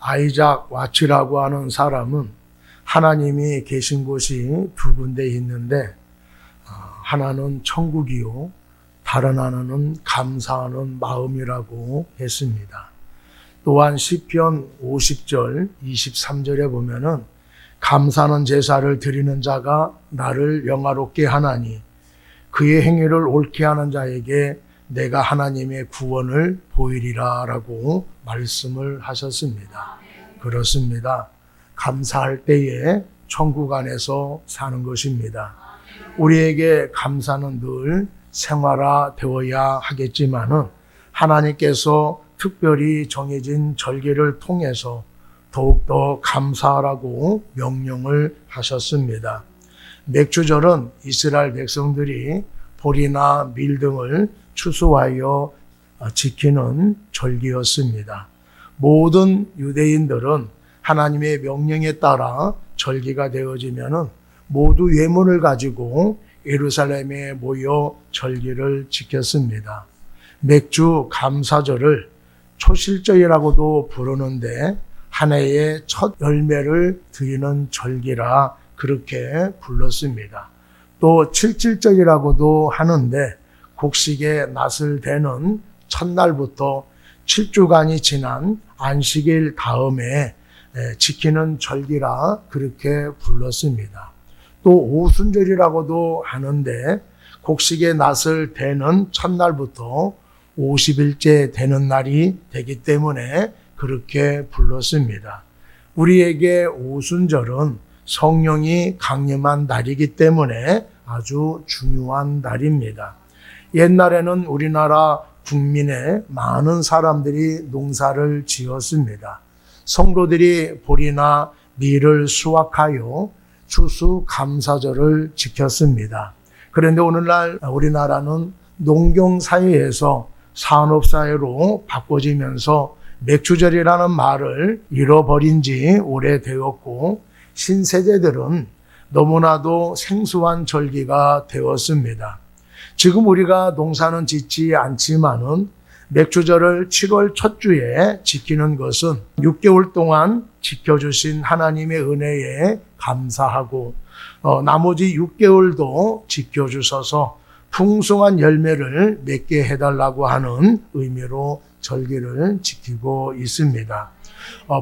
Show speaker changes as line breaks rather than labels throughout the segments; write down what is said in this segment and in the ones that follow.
아이작 와치라고 하는 사람은 하나님이 계신 곳이 두 군데 있는데 하나는 천국이요 다른 하나는 감사하는 마음이라고 했습니다. 또한 시편 50절 23절에 보면은 감사하는 제사를 드리는 자가 나를 영화롭게 하나니 그의 행위를 옳게 하는 자에게 내가 하나님의 구원을 보이리라 라고 말씀을 하셨습니다. 그렇습니다. 감사할 때에 천국 안에서 사는 것입니다. 우리에게 감사는 늘 생활화되어야 하겠지만은 하나님께서 특별히 정해진 절기를 통해서 더욱더 감사하라고 명령을 하셨습니다. 맥주절은 이스라엘 백성들이 보리나 밀 등을 추수하여 지키는 절기였습니다. 모든 유대인들은 하나님의 명령에 따라 절기가 되어지면은 모두 예물을 가지고 예루살렘에 모여 절기를 지켰습니다. 맥주 감사절을 초실절이라고도 부르는데 한 해의 첫 열매를 드리는 절기라 그렇게 불렀습니다. 또 칠칠절이라고도 하는데 곡식의 낫을 대는 첫날부터 7주간이 지난 안식일 다음에 지키는 절기라 그렇게 불렀습니다. 또 오순절이라고도 하는데 곡식의 낫을 대는 첫날부터 50일째 되는 날이 되기 때문에 그렇게 불렀습니다. 우리에게 오순절은 성령이 강림한 날이기 때문에 아주 중요한 날입니다. 옛날에는 우리나라 국민의 많은 사람들이 농사를 지었습니다. 성도들이 보리나 밀을 수확하여 추수감사절을 지켰습니다. 그런데 오늘날 우리나라는 농경사회에서 산업사회로 바꿔지면서 맥주절이라는 말을 잃어버린 지 오래되었고 신세대들은 너무나도 생소한 절기가 되었습니다. 지금 우리가 농사는 짓지 않지만은 맥주절을 7월 첫 주에 지키는 것은 6개월 동안 지켜주신 하나님의 은혜에 감사하고 나머지 6개월도 지켜주셔서 풍성한 열매를 맺게 해달라고 하는 의미로 절기를 지키고 있습니다.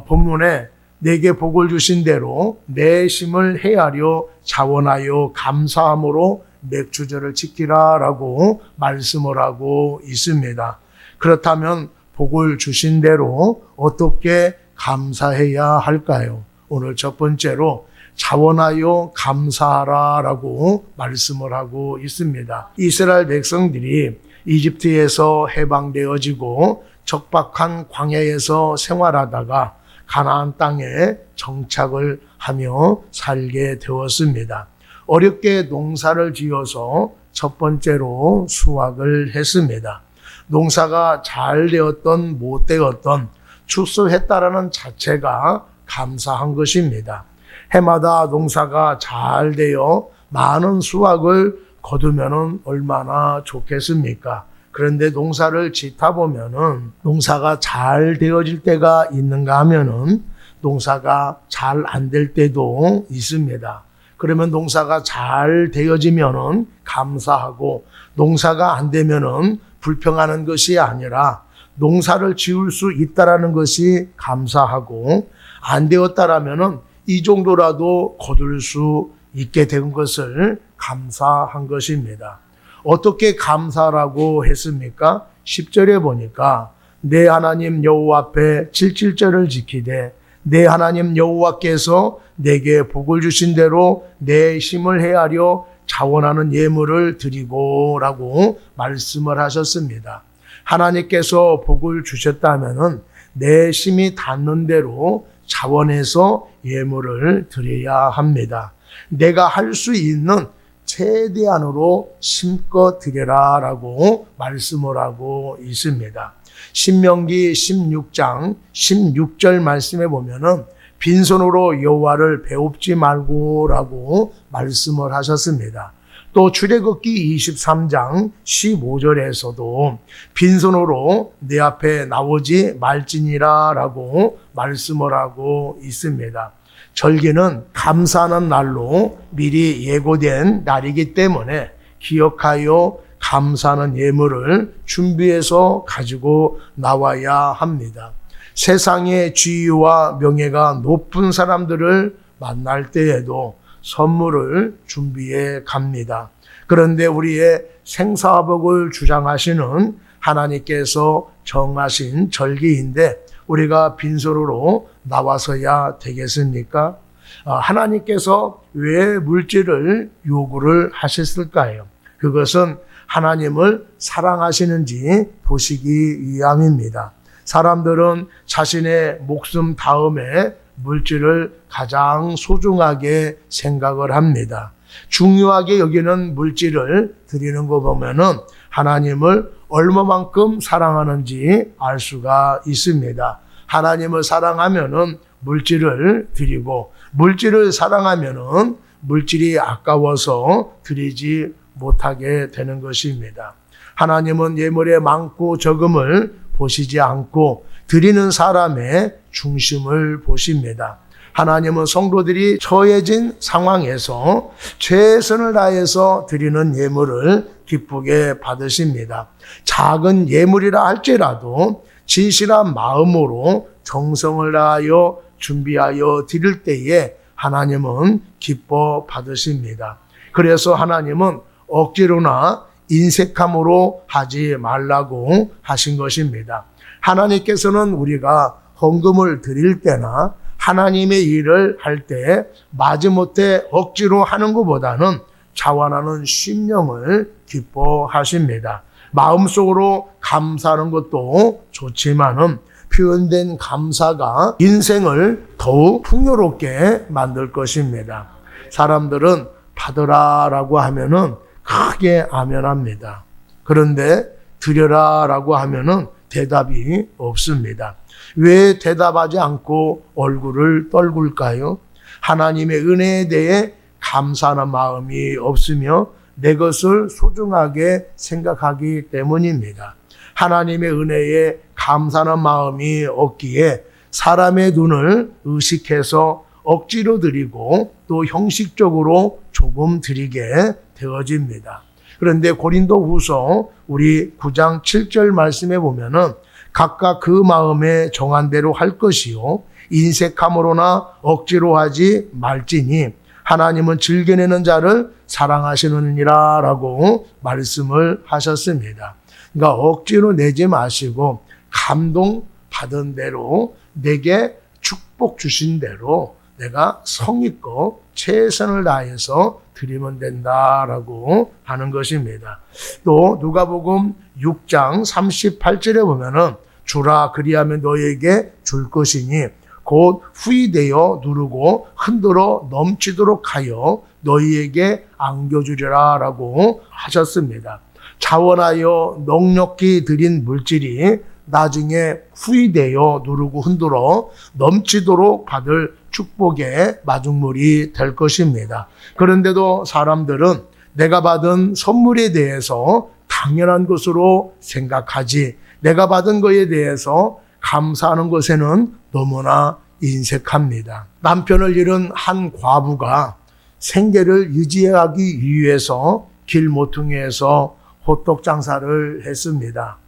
본문에 내게 복을 주신 대로 내 심을 헤아려 자원하여 감사함으로 맥주절을 지키라 라고 말씀을 하고 있습니다. 그렇다면 복을 주신 대로 어떻게 감사해야 할까요? 오늘 첫 번째로 자원하여 감사하라 라고 말씀을 하고 있습니다. 이스라엘 백성들이 이집트에서 해방되어지고 척박한 광야에서 생활하다가 가나안 땅에 정착을 하며 살게 되었습니다. 어렵게 농사를 지어서 첫 번째로 수확을 했습니다. 농사가 잘 되었던 못 되었던 추수했다라는 자체가 감사한 것입니다. 해마다 농사가 잘 되어 많은 수확을 거두면 얼마나 좋겠습니까? 그런데 농사를 짓다 보면은 농사가 잘 되어질 때가 있는가 하면은 농사가 잘 안 될 때도 있습니다. 그러면 농사가 잘 되어지면은 감사하고 농사가 안 되면은 불평하는 것이 아니라 농사를 지을 수 있다라는 것이 감사하고 안 되었다라면은 이 정도라도 거둘 수 있게 된 것을 감사한 것입니다. 어떻게 감사라고 했습니까? 10절에 보니까 내 하나님 여호와 앞에 칠칠절을 지키되 내 하나님 여호와께서 내게 복을 주신 대로 내 심을 헤아려 자원하는 예물을 드리고 라고 말씀을 하셨습니다. 하나님께서 복을 주셨다면은 내 심이 닿는 대로 자원해서 예물을 드려야 합니다. 내가 할 수 있는 최대한으로 심껏 드려라 라고 말씀을 하고 있습니다. 신명기 16장 16절 말씀에 보면은 빈손으로 여호와를 배웁지 말고 라고 말씀을 하셨습니다. 또 출애굽기 23장 15절에서도 빈손으로 내 앞에 나오지 말지니라 라고 말씀을 하고 있습니다. 절기는 감사하는 날로 미리 예고된 날이기 때문에 기억하여 감사하는 예물을 준비해서 가지고 나와야 합니다. 세상의 지위와 명예가 높은 사람들을 만날 때에도 선물을 준비해 갑니다. 그런데 우리의 생사복을 주장하시는 하나님께서 정하신 절기인데 우리가 빈손으로 나와서야 되겠습니까? 하나님께서 왜 물질을 요구를 하셨을까요? 그것은 하나님을 사랑하시는지 보시기 위함입니다. 사람들은 자신의 목숨 다음에 물질을 가장 소중하게 생각을 합니다. 중요하게 여기는 물질을 드리는 거 보면은 하나님을 얼마만큼 사랑하는지 알 수가 있습니다. 하나님을 사랑하면은 물질을 드리고 물질을 사랑하면은 물질이 아까워서 드리지 못하게 되는 것입니다. 하나님은 예물의 많고 적음을 보시지 않고 드리는 사람의 중심을 보십니다. 하나님은 성도들이 처해진 상황에서 최선을 다해서 드리는 예물을 기쁘게 받으십니다. 작은 예물이라 할지라도 진실한 마음으로 정성을 다하여 준비하여 드릴 때에 하나님은 기뻐 받으십니다. 그래서 하나님은 억지로나 인색함으로 하지 말라고 하신 것입니다. 하나님께서는 우리가 헌금을 드릴 때나 하나님의 일을 할 때 마지못해 억지로 하는 것보다는 자원하는 심령을 기뻐하십니다. 마음속으로 감사하는 것도 좋지만은 표현된 감사가 인생을 더욱 풍요롭게 만들 것입니다. 사람들은 받으라라고 하면은 크게 아멘합니다. 그런데 드려라라고 하면은 대답이 없습니다. 왜 대답하지 않고 얼굴을 떨굴까요? 하나님의 은혜에 대해 감사하는 마음이 없으며 내 것을 소중하게 생각하기 때문입니다. 하나님의 은혜에 감사하는 마음이 없기에 사람의 눈을 의식해서 억지로 드리고 또 형식적으로 조금 드리게 되어집니다. 그런데 고린도후서 우리 9장 7절 말씀에 보면은 각각 그 마음에 정한 대로 할 것이요 인색함으로나 억지로 하지 말지니 하나님은 즐겨내는 자를 사랑하시느니라 라고 말씀을 하셨습니다. 그러니까 억지로 내지 마시고 감동받은 대로 내게 축복 주신 대로 내가 성의껏 최선을 다해서 드리면 된다라고 하는 것입니다. 또 누가복음 6장 38절에 보면은 주라 그리하면 너에게 줄 것이니 곧 후이되어 누르고 흔들어 넘치도록 하여 너희에게 안겨주리라 라고 하셨습니다. 자원하여 넉넉히 드린 물질이 나중에 후이되어 누르고 흔들어 넘치도록 받을 축복의 마중물이 될 것입니다. 그런데도 사람들은 내가 받은 선물에 대해서 당연한 것으로 생각하지 내가 받은 것에 대해서 감사하는 것에는 너무나 인색합니다. 남편을 잃은 한 과부가 생계를 유지하기 위해서 길 모퉁이에서 호떡 장사를 했습니다.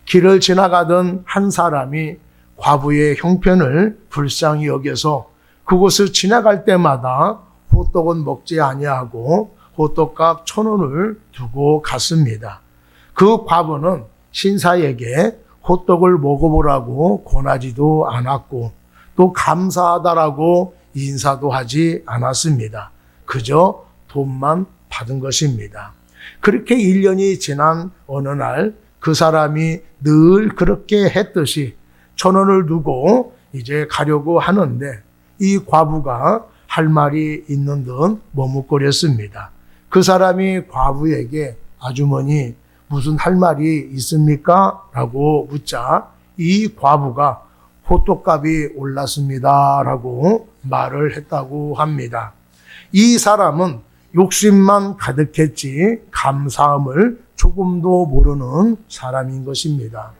길을 지나가던 한 사람이 과부의 형편을 불쌍히 여겨서 그곳을 지나갈 때마다 호떡은 먹지 아니하고 호떡값 1,000원을 두고 갔습니다. 그 과부는 신사에게 호떡을 먹어보라고 권하지도 않았고 또 감사하다라고 인사도 하지 않았습니다. 그저 돈만 받은 것입니다. 그렇게 1년이 지난 어느 날 그 사람이 늘 그렇게 했듯이 1,000원을 두고 이제 가려고 하는데 이 과부가 할 말이 있는 듯 머뭇거렸습니다. 그 사람이 과부에게 아주머니 무슨 할 말이 있습니까? 라고 묻자 이 과부가 호떡값이 올랐습니다 라고 말을 했다고 합니다. 이 사람은 욕심만 가득했지 감사함을 조금도 모르는 사람인 것입니다.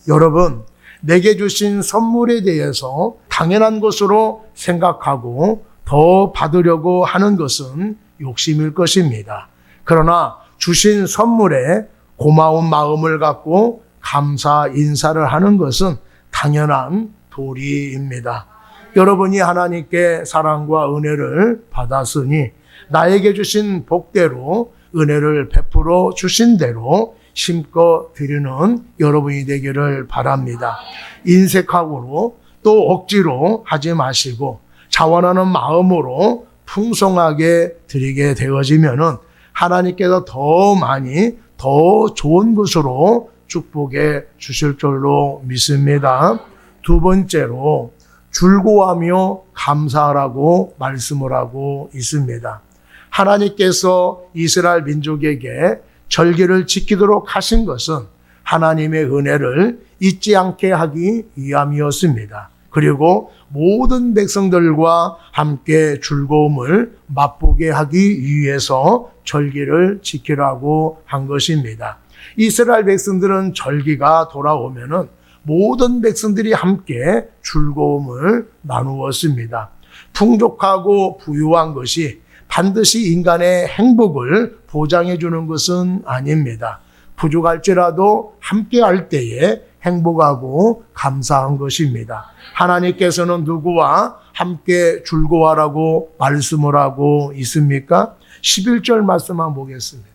여러분, 내게 주신 선물에 대해서 당연한 것으로 생각하고 더 받으려고 하는 것은 욕심일 것입니다. 그러나 주신 선물에 고마운 마음을 갖고 감사 인사를 하는 것은 당연한 도리입니다. 여러분이 하나님께 사랑과 은혜를 받았으니 나에게 주신 복대로 은혜를 베풀어 주신 대로 심껏 드리는 여러분이 되기를 바랍니다. 인색하고로 또 억지로 하지 마시고 자원하는 마음으로 풍성하게 드리게 되어지면은 하나님께서 더 많이 더 좋은 것으로 축복해 주실 줄로 믿습니다. 두 번째로 즐거워하며 감사하라고 말씀을 하고 있습니다. 하나님께서 이스라엘 민족에게 절기를 지키도록 하신 것은 하나님의 은혜를 잊지 않게 하기 위함이었습니다. 그리고 모든 백성들과 함께 즐거움을 맛보게 하기 위해서 절기를 지키라고 한 것입니다. 이스라엘 백성들은 절기가 돌아오면은 모든 백성들이 함께 즐거움을 나누었습니다. 풍족하고 부유한 것이 반드시 인간의 행복을 보장해 주는 것은 아닙니다. 부족할지라도 함께 할 때에 행복하고 감사한 것입니다. 하나님께서는 누구와 함께 즐거워하라고 말씀을 하고 있습니까? 11절 말씀만 보겠습니다.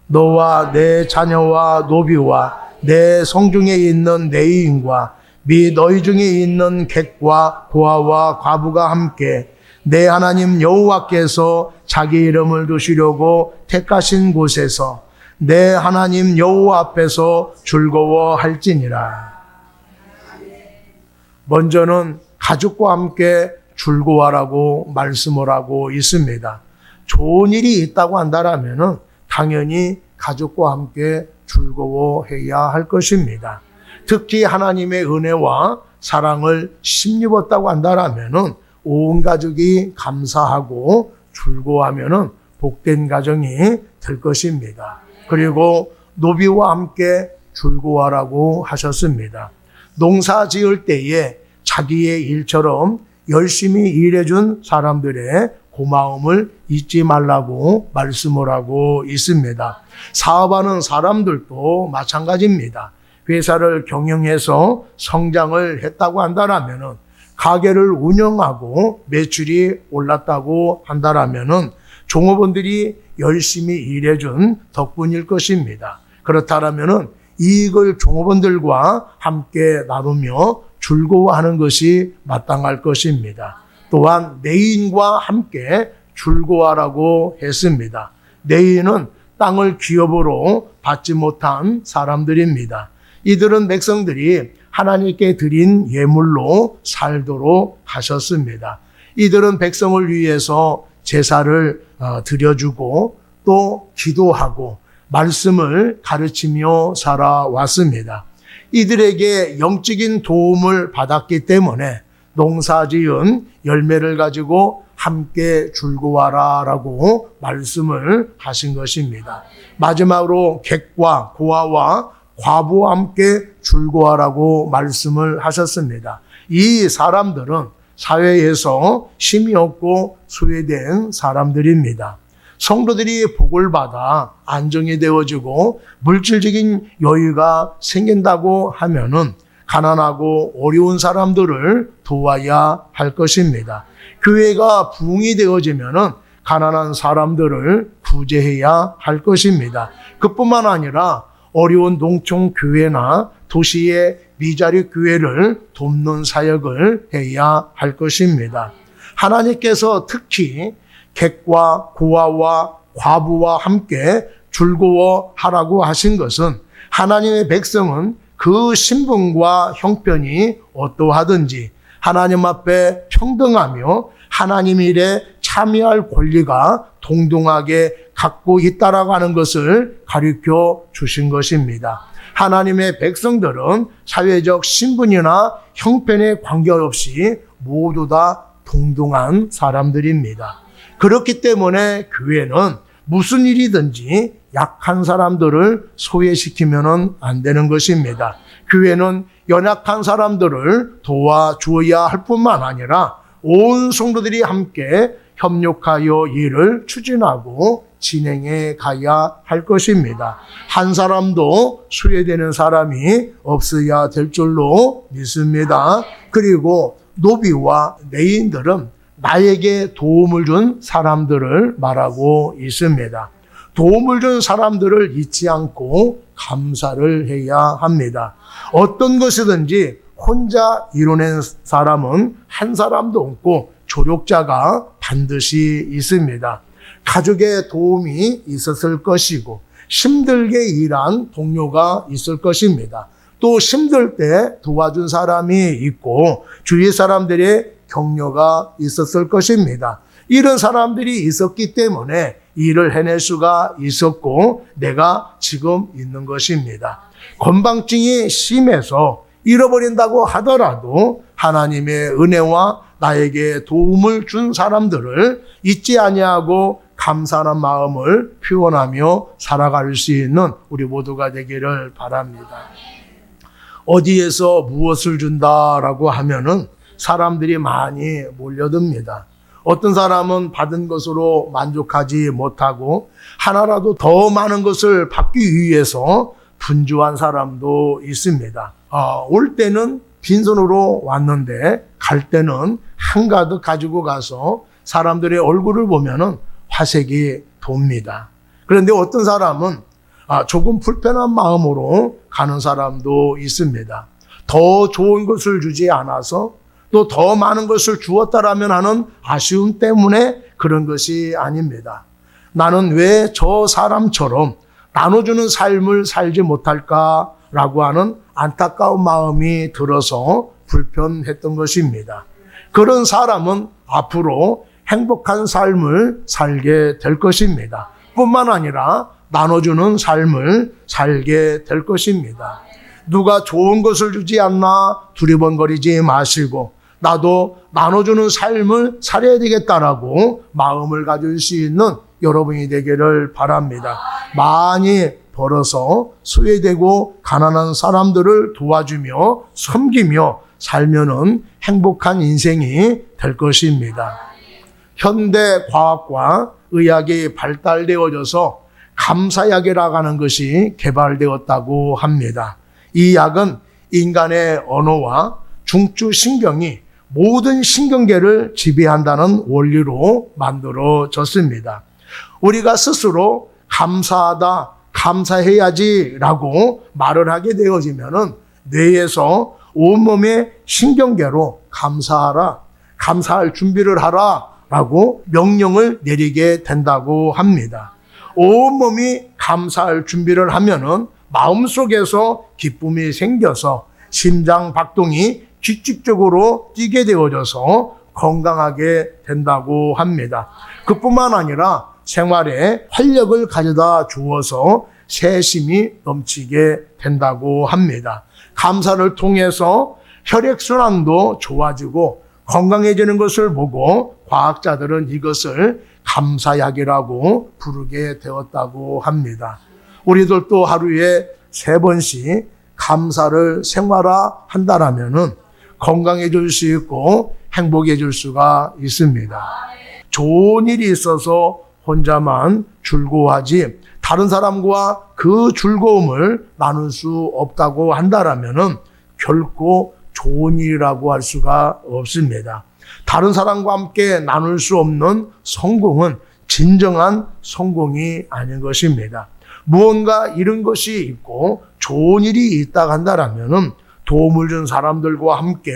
너와 내 자녀와 노비와 내 성중에 있는 내인과 및 너희 중에 있는 객과 고아와 과부가 함께 내 하나님 여호와께서 자기 이름을 두시려고 택하신 곳에서 내 하나님 여호와 앞에서 즐거워할지니라. 먼저는 가족과 함께 즐거워하라고 말씀을 하고 있습니다. 좋은 일이 있다고 한다면 당연히 가족과 함께 즐거워해야 할 것입니다. 특히 하나님의 은혜와 사랑을 힘입었다고 한다면 온 가족이 감사하고 즐거워하면 복된 가정이 될 것입니다. 그리고 노비와 함께 즐거워하라고 하셨습니다. 농사 지을 때에 자기의 일처럼 열심히 일해준 사람들의 고마움을 잊지 말라고 말씀을 하고 있습니다. 사업하는 사람들도 마찬가지입니다. 회사를 경영해서 성장을 했다고 한다면 가게를 운영하고 매출이 올랐다고 한다면 종업원들이 열심히 일해준 덕분일 것입니다. 그렇다면 이익을 종업원들과 함께 나누며 즐거워하는 것이 마땅할 것입니다. 또한 내인과 함께 즐거워하라고 했습니다. 내인은 땅을 기업으로 받지 못한 사람들입니다. 이들은 백성들이 하나님께 드린 예물로 살도록 하셨습니다. 이들은 백성을 위해서 제사를 드려주고 또 기도하고 말씀을 가르치며 살아왔습니다. 이들에게 영적인 도움을 받았기 때문에 농사지은 열매를 가지고 함께 즐거워하라라고 말씀을 하신 것입니다. 마지막으로 객과 고아와 과부와 함께 즐거워하라고 말씀을 하셨습니다. 이 사람들은 사회에서 힘이 없고 소외된 사람들입니다. 성도들이 복을 받아 안정이 되어지고 물질적인 여유가 생긴다고 하면은 가난하고 어려운 사람들을 도와야 할 것입니다. 교회가 부흥이 되어지면은 가난한 사람들을 구제해야 할 것입니다. 그뿐만 아니라 어려운 농촌 교회나 도시의 미자리 교회를 돕는 사역을 해야 할 것입니다. 하나님께서 특히 객과 고아와 과부와 함께 즐거워하라고 하신 것은 하나님의 백성은 그 신분과 형편이 어떠하든지 하나님 앞에 평등하며 하나님 일에 참여할 권리가 동등하게 갖고 있다라고 하는 것을 가르쳐 주신 것입니다. 하나님의 백성들은 사회적 신분이나 형편에 관계없이 모두 다 동등한 사람들입니다. 그렇기 때문에 교회는 무슨 일이든지 약한 사람들을 소외시키면 안 되는 것입니다. 교회는 연약한 사람들을 도와주어야 할 뿐만 아니라 온 성도들이 함께 협력하여 일을 추진하고 진행해 가야 할 것입니다. 한 사람도 소외되는 사람이 없어야 될 줄로 믿습니다. 그리고 노비와 레인들은 나에게 도움을 준 사람들을 말하고 있습니다. 도움을 준 사람들을 잊지 않고 감사를 해야 합니다. 어떤 것이든지 혼자 이뤄낸 사람은 한 사람도 없고 조력자가 반드시 있습니다. 가족의 도움이 있었을 것이고 힘들게 일한 동료가 있을 것입니다. 또 힘들 때 도와준 사람이 있고 주위 사람들의 격려가 있었을 것입니다. 이런 사람들이 있었기 때문에 일을 해낼 수가 있었고 내가 지금 있는 것입니다. 건방증이 심해서 잃어버린다고 하더라도 하나님의 은혜와 나에게 도움을 준 사람들을 잊지 아니하고 감사하는 마음을 표현하며 살아갈 수 있는 우리 모두가 되기를 바랍니다. 어디에서 무엇을 준다라고 하면은 사람들이 많이 몰려듭니다. 어떤 사람은 받은 것으로 만족하지 못하고 하나라도 더 많은 것을 받기 위해서 분주한 사람도 있습니다. 올 때는 빈손으로 왔는데 갈 때는 한가득 가지고 가서 사람들의 얼굴을 보면은 화색이 돕니다. 그런데 어떤 사람은 조금 불편한 마음으로 가는 사람도 있습니다. 더 좋은 것을 주지 않아서 또 더 많은 것을 주었다라면 하는 아쉬움 때문에 그런 것이 아닙니다. 나는 왜 저 사람처럼 나눠주는 삶을 살지 못할까라고 하는 안타까운 마음이 들어서 불편했던 것입니다. 그런 사람은 앞으로 행복한 삶을 살게 될 것입니다. 뿐만 아니라 나눠주는 삶을 살게 될 것입니다. 누가 좋은 것을 주지 않나 두리번거리지 마시고 나도 나눠주는 삶을 살아야 되겠다라고 마음을 가질 수 있는 여러분이 되기를 바랍니다. 많이 벌어서 소외되고 가난한 사람들을 도와주며 섬기며 살면은 행복한 인생이 될 것입니다. 현대 과학과 의학이 발달되어져서 감사약이라고 하는 것이 개발되었다고 합니다. 이 약은 인간의 언어와 중추신경이 모든 신경계를 지배한다는 원리로 만들어졌습니다. 우리가 스스로 감사하다, 감사해야지라고 말을 하게 되어지면은 뇌에서 온몸의 신경계로 감사하라, 감사할 준비를 하라라고 명령을 내리게 된다고 합니다. 온몸이 감사할 준비를 하면은 마음속에서 기쁨이 생겨서 심장 박동이 규칙적으로 뛰게 되어져서 건강하게 된다고 합니다. 그뿐만 아니라 생활에 활력을 가져다 주어서 새심이 넘치게 된다고 합니다. 감사를 통해서 혈액순환도 좋아지고 건강해지는 것을 보고 과학자들은 이것을 감사약이라고 부르게 되었다고 합니다. 우리들도 하루에 3번씩 감사를 생활화한다라면은 건강해질 수 있고 행복해질 수가 있습니다. 좋은 일이 있어서 혼자만 즐거워하지 다른 사람과 그 즐거움을 나눌 수 없다고 한다라면은 결코 좋은 일이라고 할 수가 없습니다. 다른 사람과 함께 나눌 수 없는 성공은 진정한 성공이 아닌 것입니다. 무언가 이런 것이 있고 좋은 일이 있다고 한다라면은 도움을 준 사람들과 함께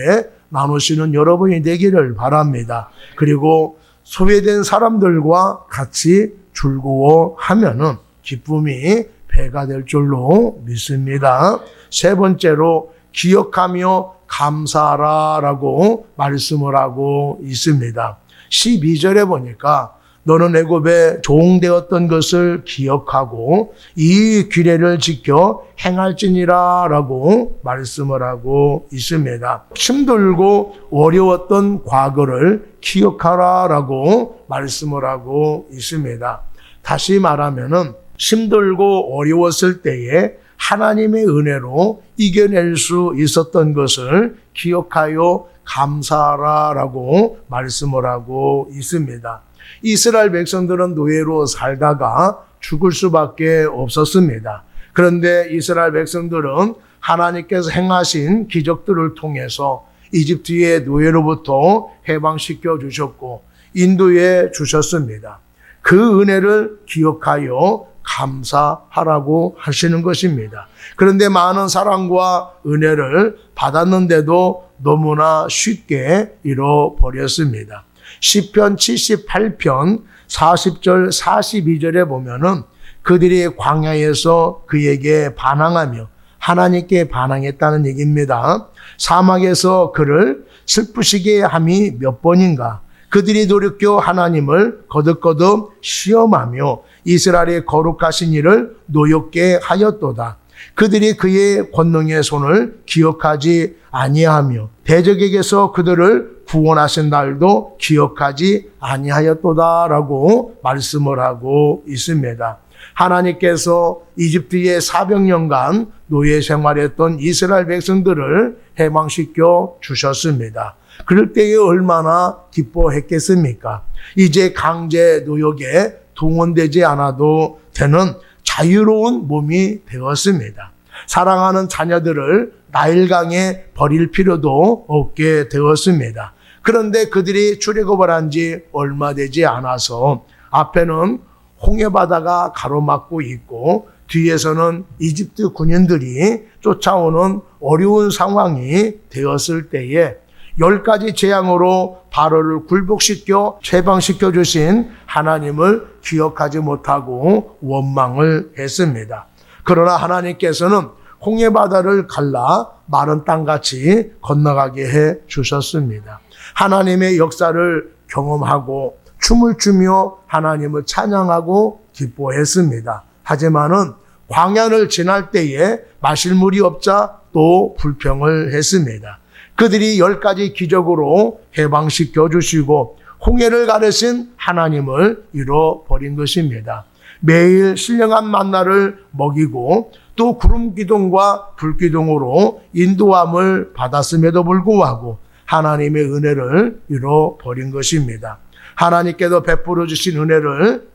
나누시는 여러분이 되기를 바랍니다. 그리고 소외된 사람들과 같이 즐거워하면은 기쁨이 배가 될 줄로 믿습니다. 3번째로 기억하며 감사하라라고 말씀을 하고 있습니다. 12절에 보니까 너는 애굽에 종되었던 것을 기억하고 이 규례를 지켜 행할지니라 라고 말씀을 하고 있습니다. 힘들고 어려웠던 과거를 기억하라 라고 말씀을 하고 있습니다. 다시 말하면은 힘들고 어려웠을 때에 하나님의 은혜로 이겨낼 수 있었던 것을 기억하여 감사하라 라고 말씀을 하고 있습니다. 이스라엘 백성들은 노예로 살다가 죽을 수밖에 없었습니다. 그런데 이스라엘 백성들은 하나님께서 행하신 기적들을 통해서 이집트의 노예로부터 해방시켜 주셨고 인도해 주셨습니다. 그 은혜를 기억하여 감사하라고 하시는 것입니다. 그런데 많은 사랑과 은혜를 받았는데도 너무나 쉽게 잃어버렸습니다. 시편 78편 40절 42절에 보면은 그들이 광야에서 그에게 반항하며 하나님께 반항했다는 얘기입니다. 사막에서 그를 슬프시게 함이 몇 번인가. 그들이 돌이켜 하나님을 거듭거듭 시험하며 이스라엘의 거룩하신 일을 노엽게 하였도다. 그들이 그의 권능의 손을 기억하지 아니하며 대적에게서 그들을 구원하신 날도 기억하지 아니하였도다라고 말씀을 하고 있습니다. 하나님께서 이집트의 400년간 노예 생활했던 이스라엘 백성들을 해방시켜 주셨습니다. 그럴 때에 얼마나 기뻐했겠습니까? 이제 강제 노역에 동원되지 않아도 되는 자유로운 몸이 되었습니다. 사랑하는 자녀들을 나일강에 버릴 필요도 없게 되었습니다. 그런데 그들이 출애굽을 한 지 얼마 되지 않아서 앞에는 홍해바다가 가로막고 있고 뒤에서는 이집트 군인들이 쫓아오는 어려운 상황이 되었을 때에 10가지 재앙으로 바로를 굴복시켜 해방시켜 주신 하나님을 기억하지 못하고 원망을 했습니다. 그러나 하나님께서는 홍해바다를 갈라 마른 땅같이 건너가게 해 주셨습니다. 하나님의 역사를 경험하고 춤을 추며 하나님을 찬양하고 기뻐했습니다. 하지만은 광야를 지날 때에 마실 물이 없자 또 불평을 했습니다. 그들이 10가지 기적으로 해방시켜 주시고 홍해를 가르신 하나님을 잃어버린 것입니다. 매일 신령한 만나를 먹이고 또 구름 기둥과 불 기둥으로 인도함을 받았음에도 불구하고 하나님의 은혜를 잃어버린 것입니다. 하나님께서 베풀어 주신 은혜를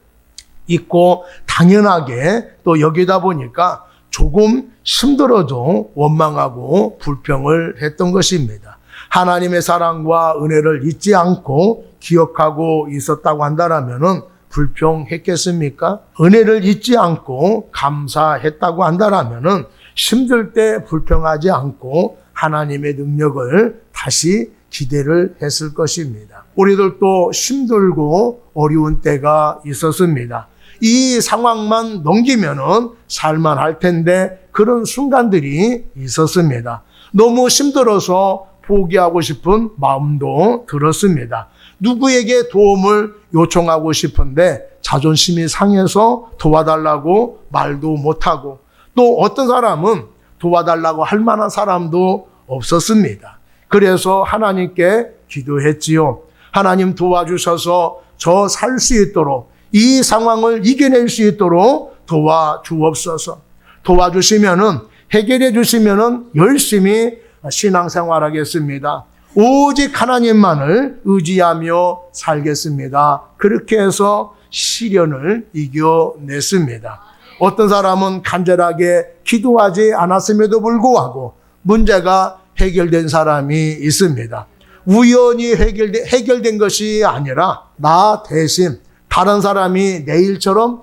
잊고 당연하게 또 여기다 보니까 조금 힘들어도 원망하고 불평을 했던 것입니다. 하나님의 사랑과 은혜를 잊지 않고 기억하고 있었다고 한다라면은 불평했겠습니까? 은혜를 잊지 않고 감사했다고 한다라면은 힘들 때 불평하지 않고 하나님의 능력을 다시 기대를 했을 것입니다. 우리들도 힘들고 어려운 때가 있었습니다. 이 상황만 넘기면은 살만할 텐데 그런 순간들이 있었습니다. 너무 힘들어서 포기하고 싶은 마음도 들었습니다. 누구에게 도움을 요청하고 싶은데 자존심이 상해서 도와달라고 말도 못하고 또 어떤 사람은 도와달라고 할 만한 사람도 없었습니다. 그래서 하나님께 기도했지요. 하나님 도와주셔서 저 살 수 있도록 이 상황을 이겨낼 수 있도록 도와주옵소서. 도와주시면은 해결해 주시면은 열심히 신앙생활하겠습니다. 오직 하나님만을 의지하며 살겠습니다. 그렇게 해서 시련을 이겨냈습니다. 어떤 사람은 간절하게 기도하지 않았음에도 불구하고 문제가 해결된 사람이 있습니다. 우연히 해결된 것이 아니라 나 대신 다른 사람이 내 일처럼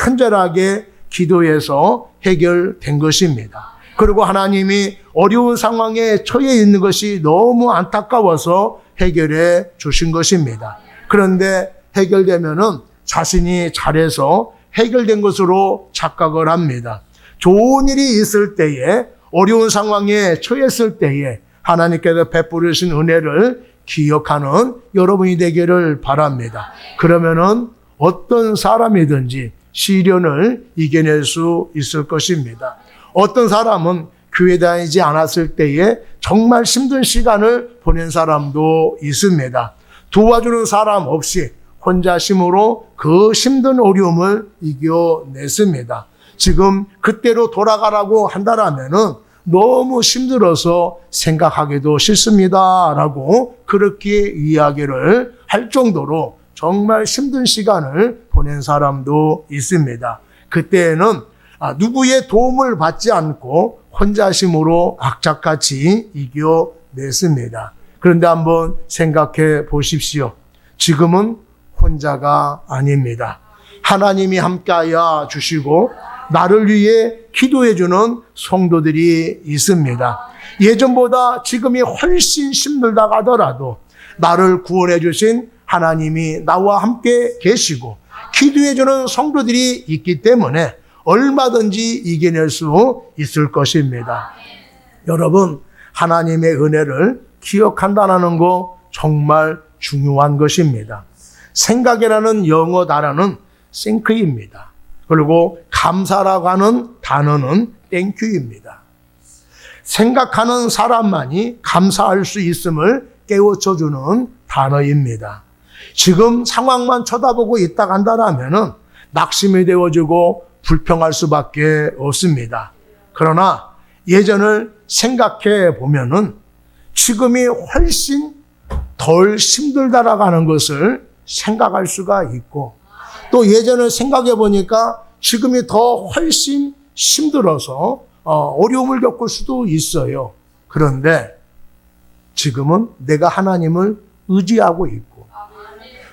간절하게 기도해서 해결된 것입니다. 그리고 하나님이 어려운 상황에 처해 있는 것이 너무 안타까워서 해결해 주신 것입니다. 그런데 해결되면은 자신이 잘해서 해결된 것으로 착각을 합니다. 좋은 일이 있을 때에 어려운 상황에 처했을 때에 하나님께서 베푸르신 은혜를 기억하는 여러분이 되기를 바랍니다. 그러면은 어떤 사람이든지 시련을 이겨낼 수 있을 것입니다. 어떤 사람은 교회 다니지 않았을 때에 정말 힘든 시간을 보낸 사람도 있습니다. 도와주는 사람 없이 혼자 힘으로 그 힘든 어려움을 이겨냈습니다. 지금 그때로 돌아가라고 한다라면은 너무 힘들어서 생각하기도 싫습니다. 라고 그렇게 이야기를 할 정도로 정말 힘든 시간을 보낸 사람도 있습니다. 그때는 누구의 도움을 받지 않고 혼자 힘으로 악착같이 이겨냈습니다. 그런데 한번 생각해 보십시오. 지금은 혼자가 아닙니다. 하나님이 함께하여 주시고 나를 위해 기도해주는 성도들이 있습니다. 예전보다 지금이 훨씬 힘들다 하더라도 나를 구원해 주신 하나님이 나와 함께 계시고 기도해주는 성도들이 있기 때문에 얼마든지 이겨낼 수 있을 것입니다. 여러분, 하나님의 은혜를 기억한다는 거 정말 중요한 것입니다. 생각이라는 영어 단어는 thank입니다. 그리고 감사라고 하는 단어는 땡큐입니다. 생각하는 사람만이 감사할 수 있음을 깨우쳐주는 단어입니다. 지금 상황만 쳐다보고 있다 간다라면은 낙심이 되어지고 불평할 수밖에 없습니다. 그러나 예전을 생각해 보면은 지금이 훨씬 덜 힘들다라고 하는 것을 생각할 수가 있고 또 예전을 생각해 보니까 지금이 더 훨씬 힘들어서 어려움을 겪을 수도 있어요. 그런데 지금은 내가 하나님을 의지하고 있고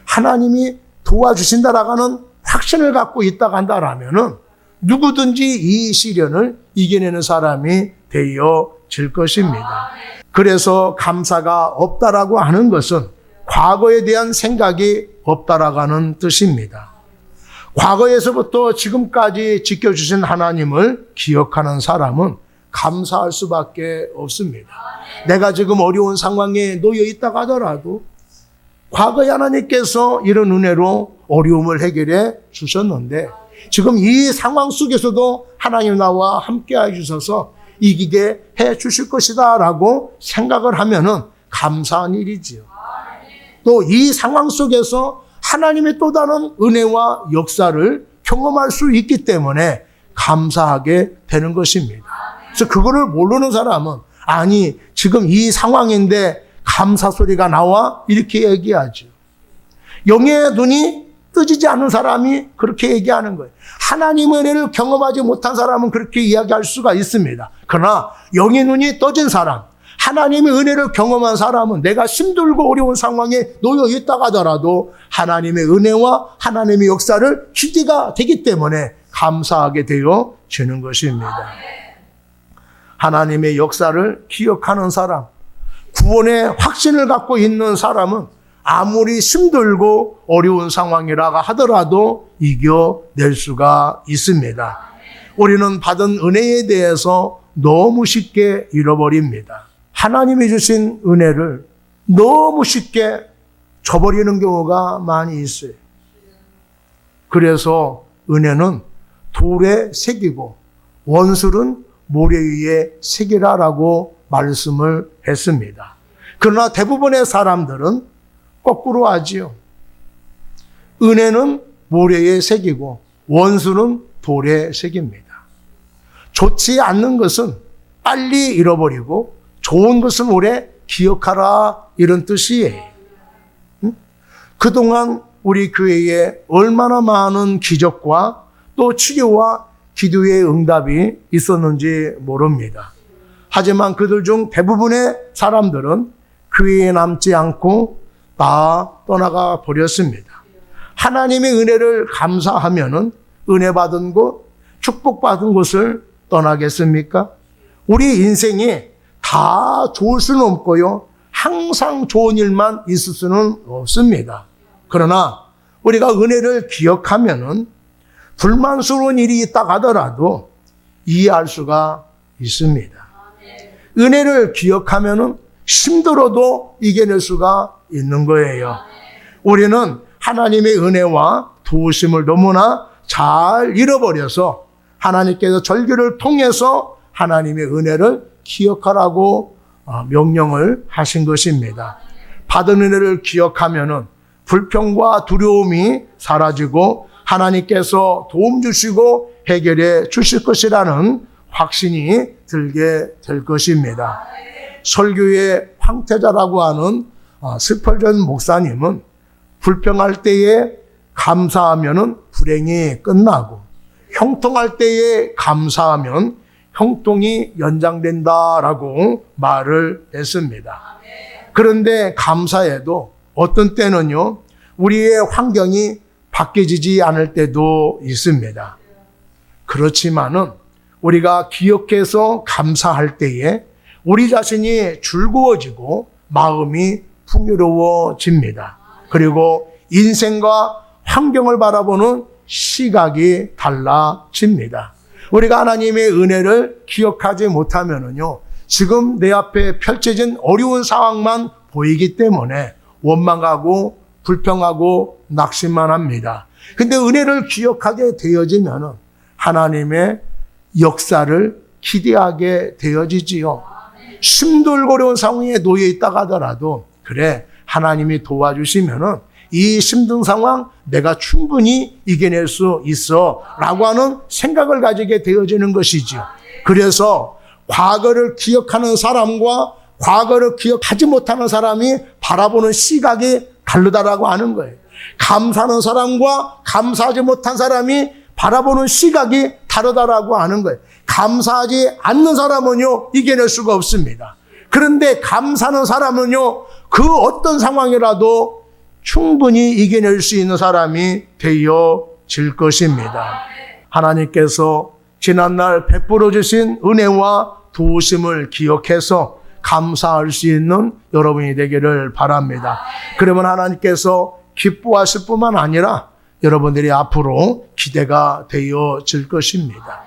하나님이 도와주신다라고 하는 확신을 갖고 있다고 한다라면은 누구든지 이 시련을 이겨내는 사람이 되어질 것입니다. 그래서 감사가 없다라고 하는 것은 과거에 대한 생각이 없다라고 하는 뜻입니다. 과거에서부터 지금까지 지켜주신 하나님을 기억하는 사람은 감사할 수밖에 없습니다. 내가 지금 어려운 상황에 놓여 있다고 하더라도 과거에 하나님께서 이런 은혜로 어려움을 해결해 주셨는데 지금 이 상황 속에서도 하나님 나와 함께 해주셔서 이기게 해 주실 것이다 라고 생각을 하면은 감사한 일이지요. 또 이 상황 속에서 하나님의 또 다른 은혜와 역사를 경험할 수 있기 때문에 감사하게 되는 것입니다. 그래서 그거를 모르는 사람은 아니 지금 이 상황인데 감사 소리가 나와? 이렇게 얘기하죠. 영의 눈이 뜨지지 않은 사람이 그렇게 얘기하는 거예요. 하나님의 은혜를 경험하지 못한 사람은 그렇게 이야기할 수가 있습니다. 그러나 영의 눈이 떠진 사람, 하나님의 은혜를 경험한 사람은 내가 힘들고 어려운 상황에 놓여 있다고 하더라도 하나님의 은혜와 하나님의 역사를 기대가 되기 때문에 감사하게 되어지는 것입니다. 하나님의 역사를 기억하는 사람, 구원의 확신을 갖고 있는 사람은 아무리 힘들고 어려운 상황이라 하더라도 이겨낼 수가 있습니다. 우리는 받은 은혜에 대해서 너무 쉽게 잃어버립니다. 하나님이 주신 은혜를 너무 쉽게 저버리는 경우가 많이 있어요. 그래서 은혜는 돌에 새기고 원술은 모래 위에 새기라라고 말씀을 했습니다. 그러나 대부분의 사람들은 거꾸로 하지요. 은혜는 모래에 새기고 원수는 돌에 새깁니다. 좋지 않는 것은 빨리 잃어버리고 좋은 것은 오래 기억하라 이런 뜻이에요. 그동안 우리 교회에 얼마나 많은 기적과 또 치료와 기도의 응답이 있었는지 모릅니다. 하지만 그들 중 대부분의 사람들은 교회에 남지 않고 다 떠나가 버렸습니다. 하나님의 은혜를 감사하면은 은혜 받은 곳, 축복받은 곳을 떠나겠습니까? 우리 인생이 다 좋을 수는 없고요. 항상 좋은 일만 있을 수는 없습니다. 그러나 우리가 은혜를 기억하면은 불만스러운 일이 있다 하더라도 이해할 수가 있습니다. 은혜를 기억하면은 힘들어도 이겨낼 수가 있는 거예요. 우리는 하나님의 은혜와 도우심을 너무나 잘 잃어버려서 하나님께서 절기를 통해서 하나님의 은혜를 기억하라고 명령을 하신 것입니다. 받은 은혜를 기억하면은 불평과 두려움이 사라지고 하나님께서 도움 주시고 해결해 주실 것이라는 확신이 들게 될 것입니다. 설교의 황태자라고 하는 스펄전 목사님은 불평할 때에 감사하면은 불행이 끝나고 형통할 때에 감사하면 형통이 연장된다라고 말을 했습니다. 그런데 감사해도 어떤 때는요, 우리의 환경이 바뀌지 않을 때도 있습니다. 그렇지만은 우리가 기억해서 감사할 때에 우리 자신이 즐거워지고 마음이 풍요로워집니다. 그리고 인생과 환경을 바라보는 시각이 달라집니다. 우리가 하나님의 은혜를 기억하지 못하면은요, 지금 내 앞에 펼쳐진 어려운 상황만 보이기 때문에 원망하고 불평하고 낙심만 합니다. 근데 은혜를 기억하게 되어지면은 하나님의 역사를 기대하게 되어지지요. 힘들고 상황에 놓여 있다가 하더라도 그래, 하나님이 도와주시면은 이 힘든 상황 내가 충분히 이겨낼 수 있어 라고 하는 생각을 가지게 되어지는 것이지요. 그래서 과거를 기억하는 사람과 과거를 기억하지 못하는 사람이 바라보는 시각이 다르다라고 하는 거예요. 감사하는 사람과 감사하지 못한 사람이 바라보는 시각이 다르다라고 하는 거예요. 감사하지 않는 사람은요, 이겨낼 수가 없습니다. 그런데 감사하는 사람은요, 그 어떤 상황이라도 충분히 이겨낼 수 있는 사람이 되어질 것입니다. 하나님께서 지난날 베풀어 주신 은혜와 도우심을 기억해서 감사할 수 있는 여러분이 되기를 바랍니다. 그러면 하나님께서 기뻐하실 뿐만 아니라 여러분들이 앞으로 기대가 되어질 것입니다.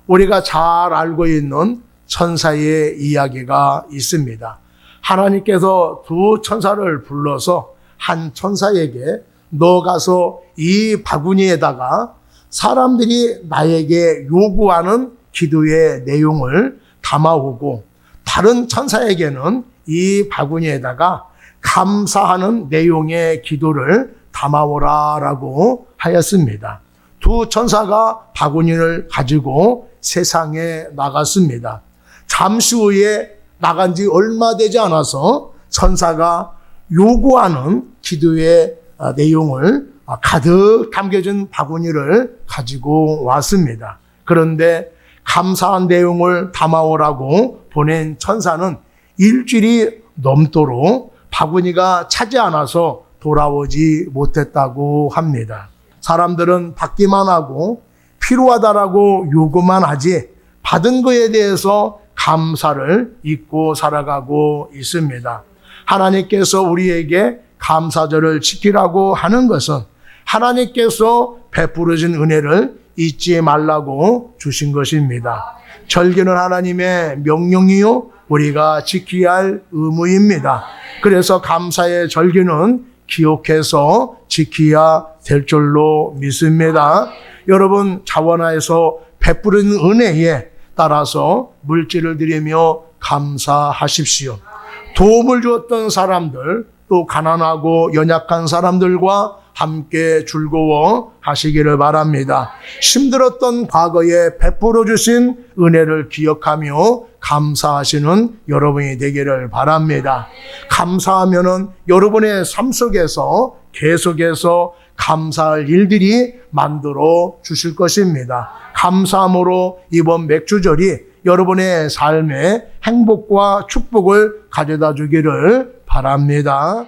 우리가 잘 알고 있는 천사의 이야기가 있습니다. 하나님께서 두 천사를 불러서 한 천사에게 너 가서 이 바구니에다가 사람들이 나에게 요구하는 기도의 내용을 담아오고 다른 천사에게는 이 바구니에다가 감사하는 내용의 기도를 담아오라라고 하였습니다. 두 천사가 바구니를 가지고 세상에 나갔습니다. 잠시 후에 나간 지 얼마 되지 않아서 천사가 요구하는 기도의 내용을 가득 담겨진 바구니를 가지고 왔습니다. 그런데 감사한 내용을 담아오라고 보낸 천사는 일주일이 넘도록 바구니가 차지 않아서 돌아오지 못했다고 합니다. 사람들은 받기만 하고 필요하다라고 요구만 하지 받은 것에 대해서 감사를 잊고 살아가고 있습니다. 하나님께서 우리에게 감사절을 지키라고 하는 것은 하나님께서 베풀어진 은혜를 잊지 말라고 주신 것입니다. 절기는 하나님의 명령이요 우리가 지켜야 할 의무입니다. 그래서 감사의 절기는 기억해서 지켜야 될 줄로 믿습니다. 여러분 자원하에서 베푸는 은혜에 따라서 물질을 드리며 감사하십시오. 도움을 주었던 사람들, 또 가난하고 연약한 사람들과 함께 즐거워 하시기를 바랍니다. 힘들었던 과거에 베풀어 주신 은혜를 기억하며 감사하시는 여러분이 되기를 바랍니다. 감사하면은 여러분의 삶 속에서 계속해서 감사할 일들이 만들어 주실 것입니다. 감사함으로 이번 맥주절이 여러분의 삶에 행복과 축복을 가져다 주기를 바랍니다.